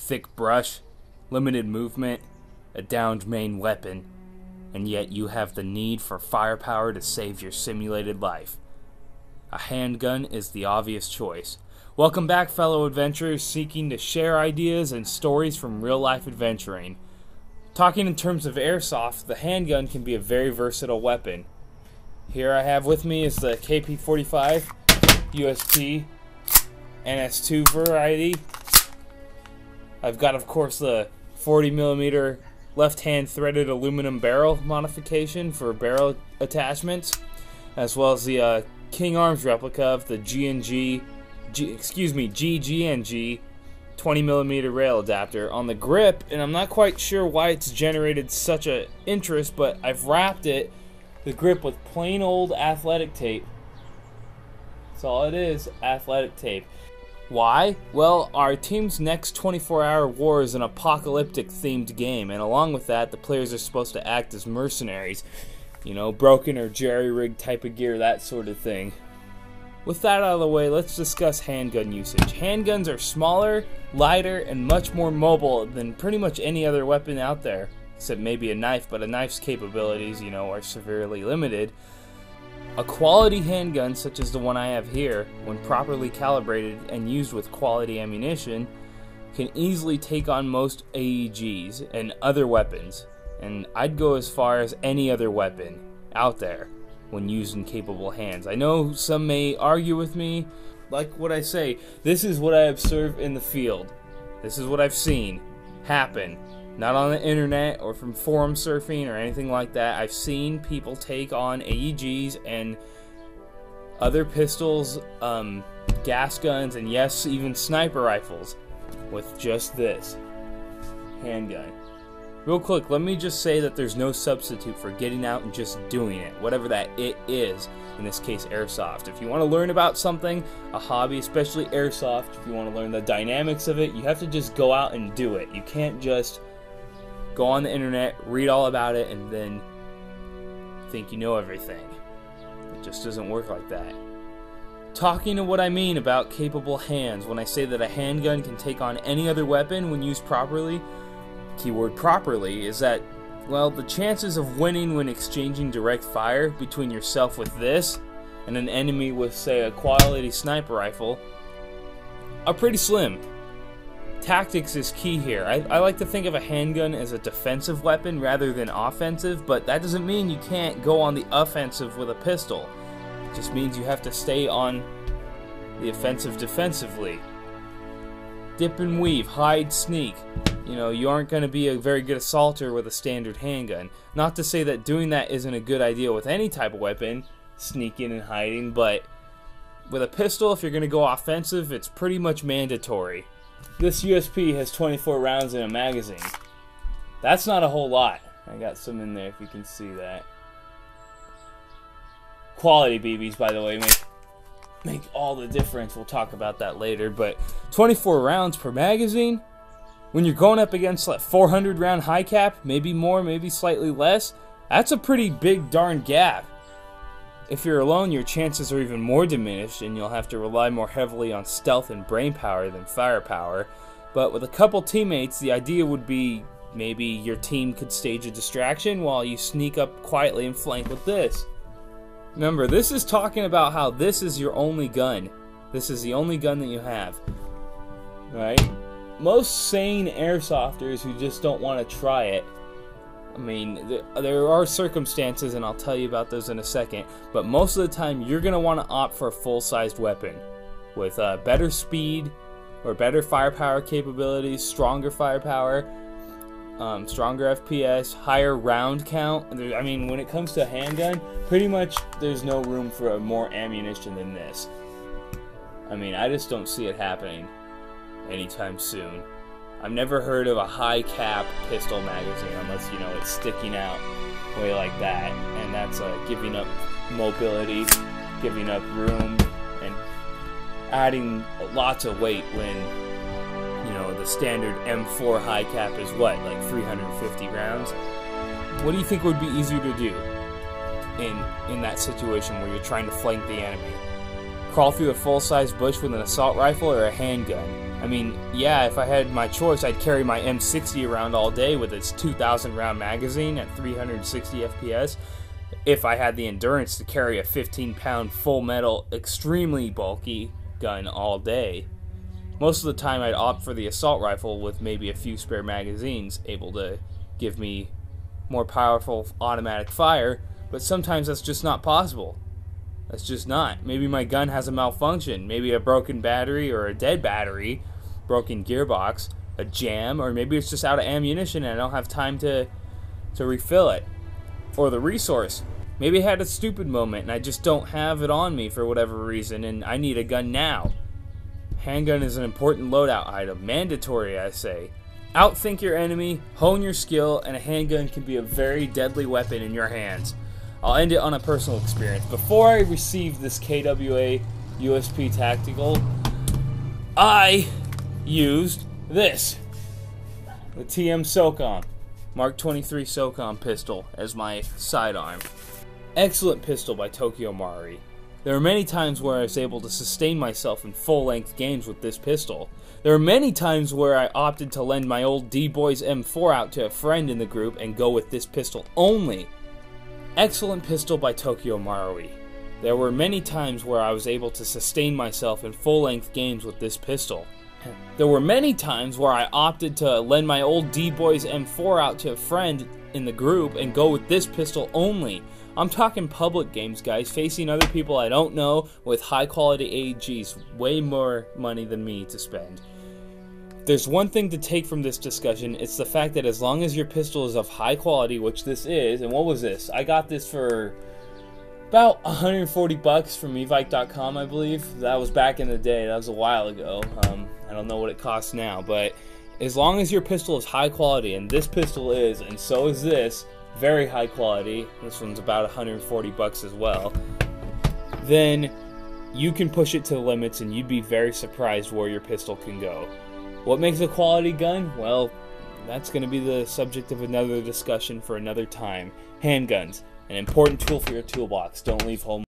thick brush, limited movement, a downed main weapon, and yet you have the need for firepower to save your simulated life. A handgun is the obvious choice. Welcome back, fellow adventurers seeking to share ideas and stories from real-life adventuring. Talking in terms of airsoft, the handgun can be a very versatile weapon. Here I have with me is the KP45 USP NS2 variety. I've got, of course, the 40mm left-hand threaded aluminum barrel modification for barrel attachments, as well as the King Arms replica of the GGNG 20mm rail adapter on the grip, and I'm not quite sure why it's generated such a interest, but I've wrapped the grip with plain old athletic tape. That's all it is, athletic tape. Why? Well, our team's next 24-hour war is an apocalyptic themed game, and along with that, the players are supposed to act as mercenaries. You know, broken or jerry-rigged type of gear, that sort of thing. With that out of the way, let's discuss handgun usage. Handguns are smaller, lighter, and much more mobile than pretty much any other weapon out there. Except maybe a knife, but a knife's capabilities, you know, are severely limited. A quality handgun, such as the one I have here, when properly calibrated and used with quality ammunition, can easily take on most AEGs and other weapons. And I'd go as far as any other weapon out there when used in capable hands. I know some may argue with me. Like what I say, this is what I observe in the field. This is what I've seen happen. Not on the internet or from forum surfing or anything like that. I've seen people take on AEGs and other pistols, gas guns, and yes, even sniper rifles with just this handgun. Real quick, let me just say that there's no substitute for getting out and just doing it, whatever that it is, in this case airsoft. If you want to learn about something, a hobby, especially airsoft, if you want to learn the dynamics of it, you have to just go out and do it. You can't just go on the internet, read all about it, and then think you know everything. It just doesn't work like that. Talking to what I mean about capable hands, when I say that a handgun can take on any other weapon when used properly, keyword properly, is that, well, the chances of winning when exchanging direct fire between yourself with this and an enemy with, say, a quality sniper rifle are pretty slim. Tactics is key here. I like to think of a handgun as a defensive weapon rather than offensive, but that doesn't mean you can't go on the offensive with a pistol. It just means you have to stay on the offensive defensively. Dip and weave, hide, sneak. You know, you aren't going to be a very good assaulter with a standard handgun. Not to say that doing that isn't a good idea with any type of weapon, sneaking and hiding, but with a pistol, if you're going to go offensive, it's pretty much mandatory. This USP has 24 rounds in a magazine. That's not a whole lot. I got some in there if you can see that. Quality BBs, by the way, make all the difference. We'll talk about that later, but 24 rounds per magazine? When you're going up against like 400 round high cap, maybe more, maybe slightly less, that's a pretty big darn gap. If you're alone, your chances are even more diminished, and you'll have to rely more heavily on stealth and brain power than firepower. But with a couple teammates, the idea would be maybe your team could stage a distraction while you sneak up quietly and flank with this. Remember, this is talking about how this is your only gun. This is the only gun that you have. Right? Most sane airsofters who just don't want to try it, I mean, there are circumstances, and I'll tell you about those in a second, but most of the time you're going to want to opt for a full-sized weapon with better speed or better firepower capabilities, stronger firepower, stronger FPS, higher round count. I mean, when it comes to a handgun, pretty much there's no room for more ammunition than this. I mean, I just don't see it happening anytime soon. I've never heard of a high cap pistol magazine unless, you know, it's sticking out way like that, and that's giving up mobility, giving up room, and adding lots of weight when, you know, the standard M4 high cap is what, like 350 rounds? What do you think would be easier to do in that situation where you're trying to flank the enemy? Crawl through a full-size bush with an assault rifle or a handgun? I I mean, yeah, if I had my choice, I'd carry my M60 around all day with its 2,000 round magazine at 360 FPS. If I had the endurance to carry a 15-pound full metal, extremely bulky gun all day. Most of the time I'd opt for the assault rifle with maybe a few spare magazines, able to give me more powerful automatic fire, but sometimes that's just not possible. That's just not. Maybe my gun has a malfunction, maybe a broken battery or a dead battery, broken gearbox, a jam, or maybe it's just out of ammunition and I don't have time to refill it. Or the resource. Maybe I had a stupid moment and I just don't have it on me for whatever reason and I need a gun now. Handgun is an important loadout item, mandatory I say. Outthink your enemy, hone your skill, and a handgun can be a very deadly weapon in your hands. I'll end it on a personal experience. Before I received this KWA USP Tactical, I used this, the TM SOCOM, Mark 23 SOCOM pistol as my sidearm. Excellent pistol by Tokyo Mari. There are many times where I was able to sustain myself in full-length games with this pistol. There are many times where I opted to lend my old D-Boys M4 out to a friend in the group and go with this pistol only. Excellent pistol by Tokyo Mari. There were many times where I was able to sustain myself in full-length games with this pistol. There were many times where I opted to lend my old D-Boys M4 out to a friend in the group and go with this pistol only. I'm talking public games, guys, facing other people I don't know with high-quality AGs, way more money than me to spend. There's one thing to take from this discussion, it's the fact that as long as your pistol is of high quality, which this is, and what was this? I got this for about 140 bucks from evike.com, I believe. That was back in the day, that was a while ago. I don't know what it costs now, but as long as your pistol is high quality, and this pistol is, and so is this, very high quality, this one's about 140 bucks as well, then you can push it to the limits and you'd be very surprised where your pistol can go. What makes a quality gun? Well, that's going to be the subject of another discussion for another time. Handguns, an important tool for your toolbox. Don't leave home